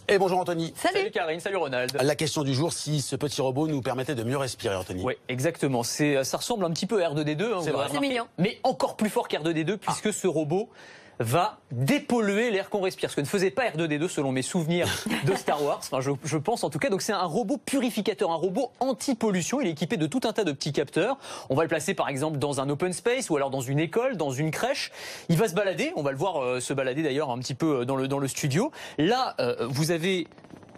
Et bonjour Anthony. Salut Karine, salut Ronald. La question du jour, si ce petit robot nous permettait de mieux respirer, Anthony. Oui, exactement. Ça ressemble un petit peu à R2D2. Hein, c'est mignon. Mais encore plus fort qu'R2D2 puisque ce robot va dépolluer l'air qu'on respire. Ce que ne faisait pas R2D2 selon mes souvenirs de Star Wars. Enfin, je pense en tout cas. Donc c'est un robot purificateur, un robot anti-pollution. Il est équipé de tout un tas de petits capteurs. On va le placer par exemple dans un open space ou alors dans une école, dans une crèche. Il va se balader. On va le voir se balader d'ailleurs un petit peu dans le studio. Là, vous avez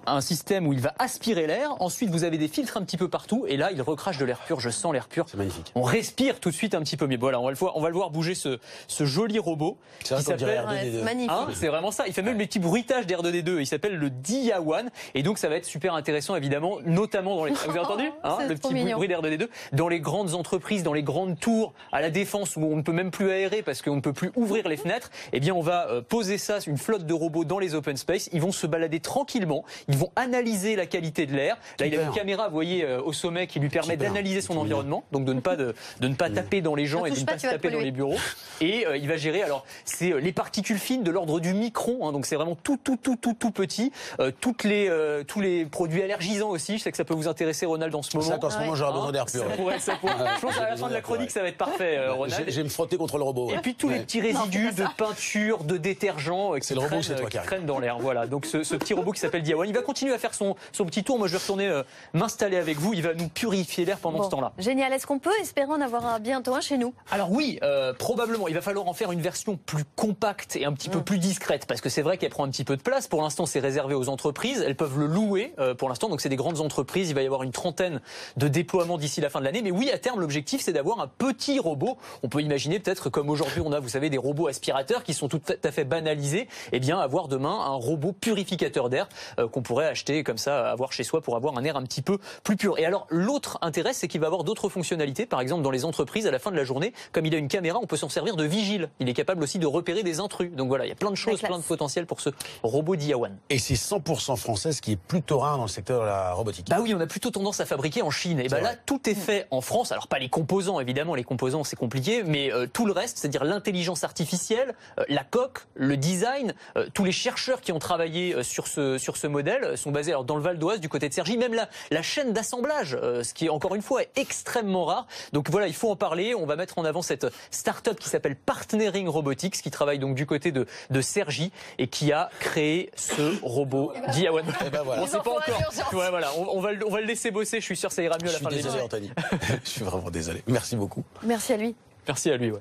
un système où il va aspirer l'air. Ensuite, vous avez des filtres un petit peu partout. Et là, il recrache de l'air pur. Je sens l'air pur. C'est magnifique. On respire tout de suite un petit peu mieux. Voilà, on va le voir bouger ce joli robot. C'est vrai qu'on dirait R2D2. Magnifique. Hein, c'est vraiment ça. Il fait même les petits bruitages d'R2D2. Il s'appelle le Diawan. Et donc, ça va être super intéressant, évidemment, notamment dans les... Vous avez entendu le petit bruit d'R2D2. Dans les grandes entreprises, dans les grandes tours, à la Défense, où on ne peut même plus aérer parce qu'on ne peut plus ouvrir les fenêtres, eh bien, on va poser ça, une flotte de robots dans les open space. Ils vont se balader tranquillement. Ils vont analyser la qualité de l'air. Là, il a une caméra, vous voyez, au sommet qui lui permet d'analyser son environnement, donc de ne pas taper dans les gens et de ne pas se taper dans les bureaux. Et il va gérer, alors, c'est les particules fines de l'ordre du micron, hein, donc c'est vraiment tout petit. Tous les produits allergisants aussi, je sais que ça peut vous intéresser, Ronald, en ce moment. C'est ça qu'en ce moment, j'aurai besoin d'air pur. Ça pourrait. Je pense qu'à la fin de la chronique, ça va être parfait, Ronald. Je vais me frotter contre le robot. Et puis tous les petits résidus de peinture, de détergent qui traînent dans l'air. Voilà, donc ce petit robot qui s'appelle Diawan, il va continuer à faire son petit tour. Moi, je vais retourner m'installer avec vous. Il va nous purifier l'air pendant ce temps-là. Génial. Est-ce qu'on peut espérer en avoir bientôt un chez nous? Alors oui, probablement. Il va falloir en faire une version plus compacte et un petit peu plus discrète, parce que c'est vrai qu'elle prend un petit peu de place. Pour l'instant, c'est réservé aux entreprises. Elles peuvent le louer pour l'instant. Donc c'est des grandes entreprises. Il va y avoir une trentaine de déploiements d'ici la fin de l'année. Mais oui, à terme, l'objectif, c'est d'avoir un petit robot. On peut imaginer peut-être comme aujourd'hui, on a, vous savez, des robots aspirateurs qui sont tout à fait banalisés. Eh bien, avoir demain un robot purificateur d'air qu'on pourrait acheter comme ça, avoir chez soi pour avoir un air un petit peu plus pur. Et alors, l'autre intérêt, c'est qu'il va avoir d'autres fonctionnalités. Par exemple, dans les entreprises, à la fin de la journée, comme il a une caméra, on peut s'en servir de vigile. Il est capable aussi de repérer des intrus. Donc voilà, il y a plein de choses, plein de potentiel pour ce robot Diawan. Et c'est 100% français, ce qui est plutôt rare dans le secteur de la robotique. Bah oui, on a plutôt tendance à fabriquer en Chine. Et bah là, tout est fait en France. Alors pas les composants, évidemment, les composants c'est compliqué, mais tout le reste, c'est-à-dire l'intelligence artificielle, la coque, le design, tous les chercheurs qui ont travaillé sur ce modèle sont basés alors dans le Val d'Oise, du côté de Cergy, même la chaîne d'assemblage, ce qui encore une fois est extrêmement rare. Donc voilà, il faut en parler. On va mettre en avant cette start-up qui s'appelle Partnering Robotics, qui travaille donc du côté de Cergy et qui a créé ce robot Diawan. Voilà. On sait pas encore. Ouais, voilà, on va le laisser bosser. Je suis sûr que ça ira mieux à la fin de l'émission. Je suis désolé, Anthony. Je suis vraiment désolé. Merci beaucoup. Merci à lui. Merci à lui. Ouais.